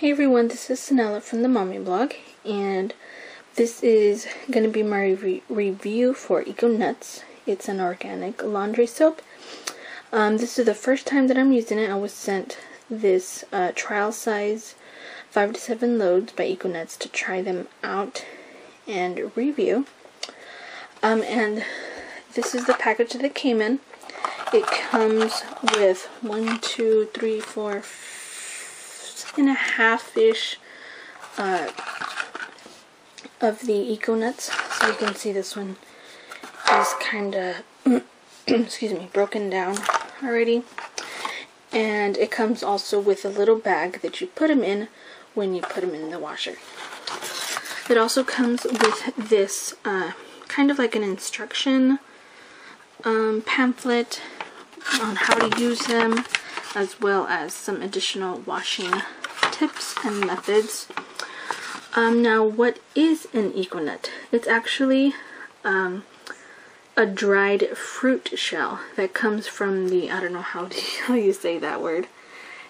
Hey everyone, this is Sanella from the Mommy Blog, and this is going to be my review for Eco Nuts. It's an organic laundry soap. This is the first time that I'm using it. I was sent this trial size 5 to 7 loads by Eco Nuts to try them out and review. And this is the package that it came in. It comes with 1, 2, 3, 4, 5.5-ish of the Eco Nuts. So you can see this one is kind of excuse me, broken down already. And it comes also with a little bag that you put them in when you put them in the washer. It also comes with this kind of like an instruction pamphlet on how to use them, as well as some additional washing tips and methods. Now, what is an Eco Nut? It's actually a dried fruit shell that comes from the, I don't know how you say that word,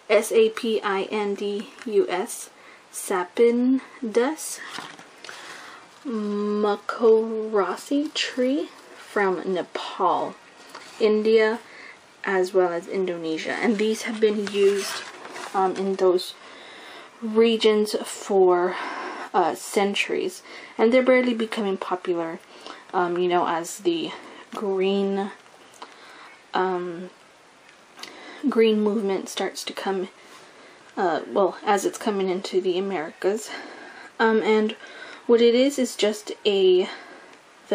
Sapindus, Sapindus Mucorasi tree from Nepal, India, as well as Indonesia. And these have been used in those regions for centuries, and they're barely becoming popular, you know, as the green movement starts to come, well, as it's coming into the Americas. And what it is just the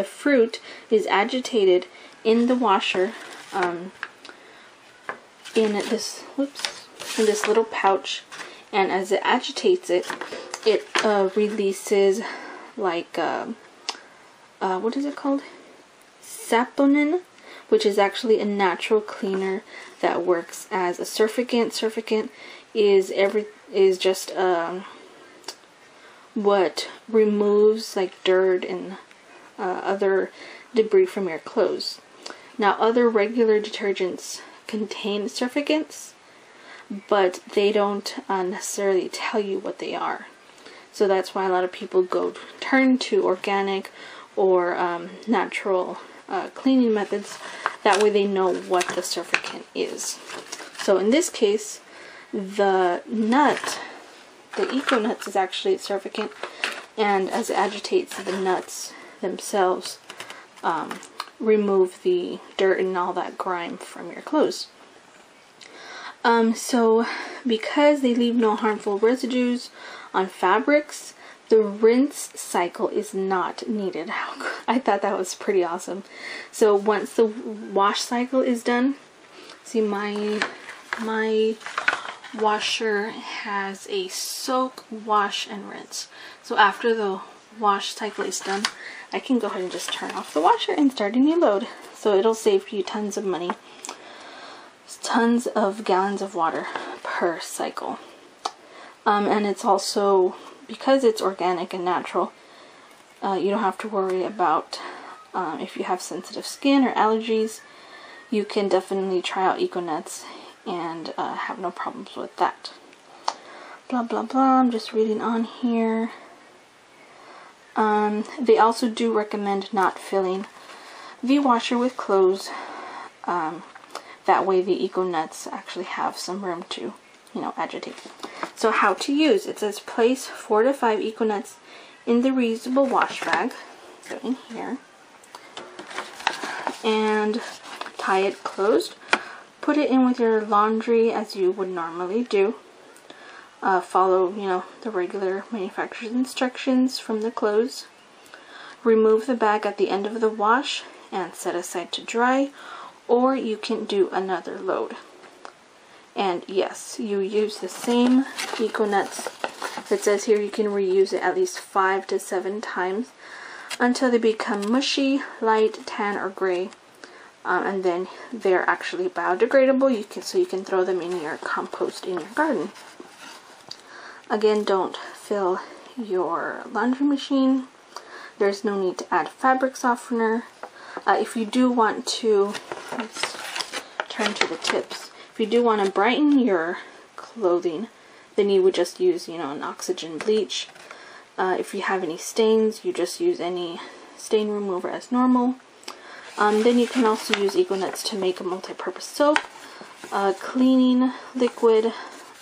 fruit is agitated in the washer, in this little pouch, and as it agitates it, it releases like what is it called? Saponin, which is actually a natural cleaner that works as a surfactant. Surfactant is just what removes like dirt and other debris from your clothes. Now, other regular detergents contain surfactants, but they don't necessarily tell you what they are. So that's why a lot of people turn to organic or natural cleaning methods. That way they know what the surfactant is. So in this case, the Eco Nuts is actually a surfactant, and as it agitates, the nuts themselves remove the dirt and all that grime from your clothes. So because they leave no harmful residues on fabrics, the rinse cycle is not needed. I thought that was pretty awesome. So once the wash cycle is done, see, my washer has a soak, wash, and rinse. So after the wash cycle is done, I can go ahead and just turn off the washer and start a new load. So it'll save you tons of money. Tons of gallons of water per cycle. And it's also, because it's organic and natural, you don't have to worry about if you have sensitive skin or allergies. You can definitely try out Eco Nuts and have no problems with that. Blah blah blah. I'm just reading on here. They also do recommend not filling the washer with clothes. That way the Eco Nuts actually have some room to, you know, agitate. So how to use. It says place 4 to 5 Eco Nuts in the reusable wash bag. So in here. And tie it closed. Put it in with your laundry as you would normally do. Follow, you know, the regular manufacturer's instructions from the clothes. Remove the bag at the end of the wash and set aside to dry. Or you can do another load. And yes, you use the same Eco Nuts. It says here you can reuse it at least 5 to 7 times until they become mushy, light, tan, or gray. And then they're actually biodegradable. So you can throw them in your compost in your garden. Again, don't fill your laundry machine. There's no need to add fabric softener. If you do want to, let's turn to the tips. If you do want to brighten your clothing, then you would just use, you know, an oxygen bleach. If you have any stains, you just use any stain remover as normal. Then you can also use Econuts to make a multi-purpose soap, cleaning liquid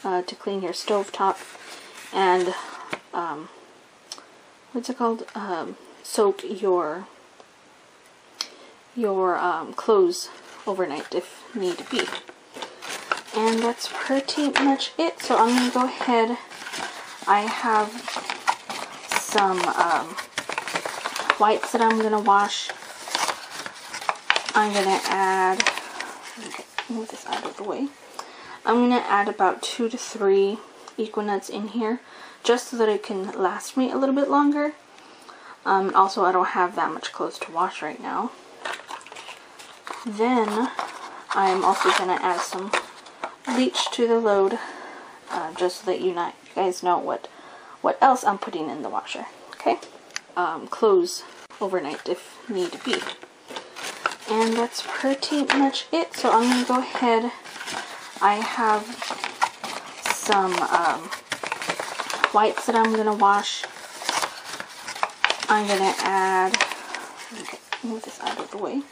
to clean your stovetop, and what's it called? Soak your clothes overnight if need be. And that's pretty much it. So I'm gonna go ahead. I have some whites that I'm gonna wash. I'm gonna add, move this out of the way. I'm gonna add about 2 to 3 Econuts in here, just so that it can last me a little bit longer. Also, I don't have that much clothes to wash right now. Then I'm also gonna add some bleach to the load, just so that you guys know what else I'm putting in the washer. Okay, clothes overnight if need be. And that's pretty much it. So I'm gonna go ahead. I have some whites that I'm gonna wash. I'm gonna add, move this out of the way.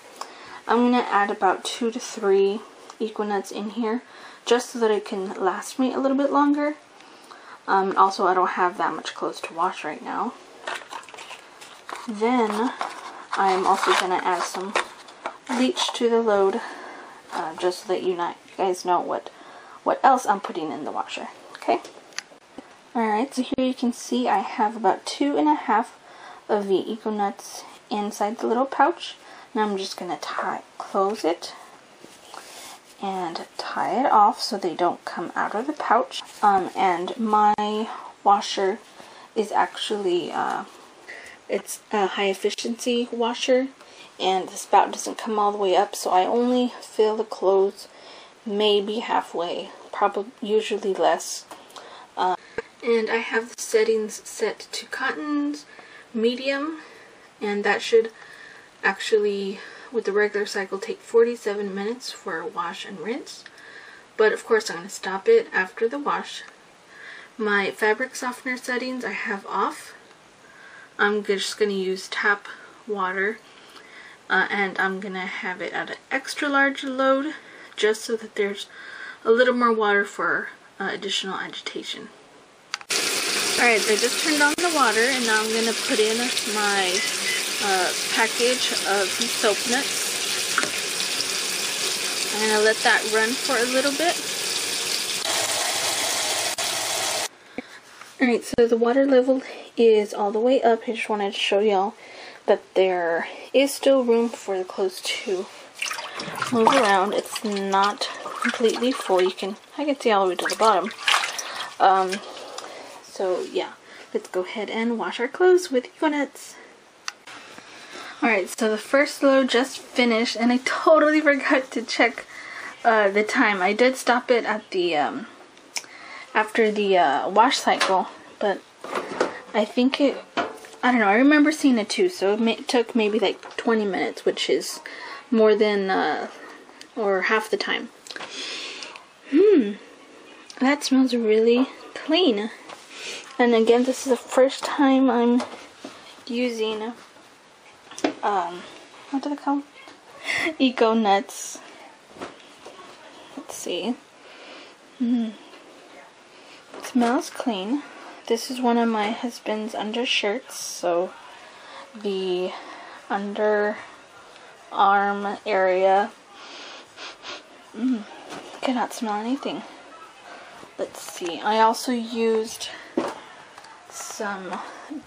I'm gonna add about 2 to 3 Econuts in here, just so that it can last me a little bit longer. Also, I don't have that much clothes to wash right now. Then I'm also gonna add some bleach to the load, just so that you guys know what else I'm putting in the washer. Okay. Alright, so here you can see I have about 2.5 of the Econuts inside the little pouch. Now I'm just gonna close it and tie it off so they don't come out of the pouch. And my washer is actually it's a high efficiency washer, and the spout doesn't come all the way up, so I only fill the clothes maybe halfway, probably usually less. And I have the settings set to cottons, medium, and that should actually, with the regular cycle, take 47 minutes for a wash and rinse. But of course I'm going to stop it after the wash. My fabric softener settings I have off. I'm just going to use tap water, and I'm going to have it at an extra large load, just so that there's a little more water for additional agitation. Alright, so I just turned on the water, and now I'm going to put in my package of soap nuts. I'm going to let that run for a little bit. Alright, so the water level is all the way up. I just wanted to show y'all that there is still room for the clothes to move around. It's not completely full. I can see all the way to the bottom. So yeah, let's go ahead and wash our clothes with Econuts. Alright, so the first load just finished, and I totally forgot to check the time. I did stop it at the after the wash cycle, but I think I don't know, I remember seeing it too, so it took maybe like 20 minutes, which is more than or half the time. That smells really clean. And again, this is the first time I'm using what do they call them? Econuts. Let's see. It smells clean. This is one of my husband's undershirts, so the underarm area cannot smell anything. Let's see. I also used some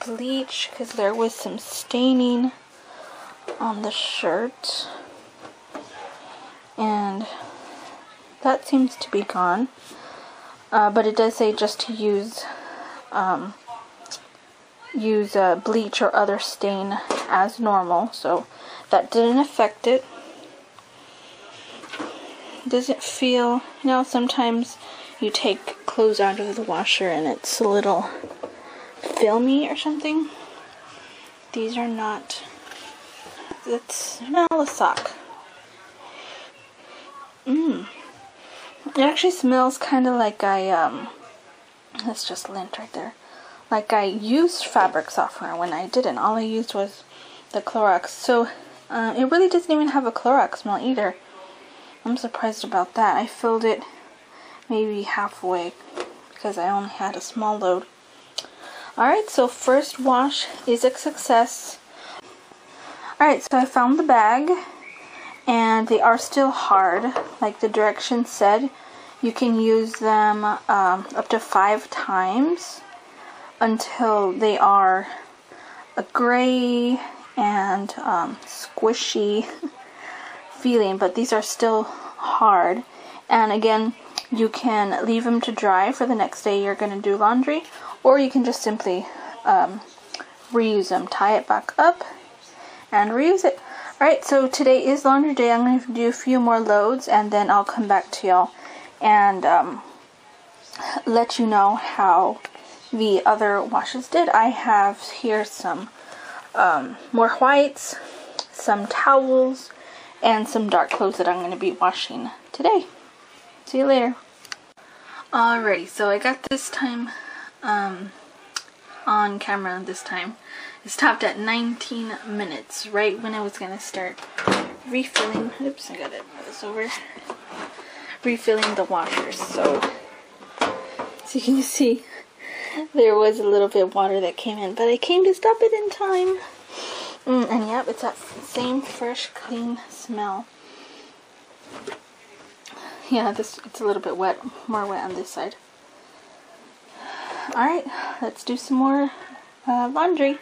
bleach because there was some staining on the shirt, and that seems to be gone, but it does say just to use bleach or other stain as normal, so that didn't affect it. Doesn't feel, you know, sometimes you take clothes out of the washer and it's a little filmy or something. These are not. Let's smell a sock. It actually smells kind of like I That's just lint right there. Like, I used fabric softener when I didn't. All I used was the Clorox. So it really doesn't even have a Clorox smell either. I'm surprised about that. I filled it maybe halfway because I only had a small load. Alright, so first wash is a success. Alright, so I found the bag, and they are still hard. Like the directions said, you can use them up to 5 times until they are a gray and squishy feeling, but these are still hard. And again, you can leave them to dry for the next day you're going to do laundry, or you can just simply reuse them. Tie it back up and reuse it. Alright, so today is laundry day. I'm going to do a few more loads, and then I'll come back to y'all and let you know how the other washes did. I have here some more whites, some towels, and some dark clothes that I'm going to be washing today. See you later. Alrighty, so I got this time on camera this time. It stopped at 19 minutes, right when I was going to start refilling. Oops, I got it this over. Refilling the washers. So you can see there was a little bit of water that came in, but I came to stop it in time. And yep, it's that same fresh, clean smell. Yeah, it's a little bit wet, more wet on this side. Alright, let's do some more laundry.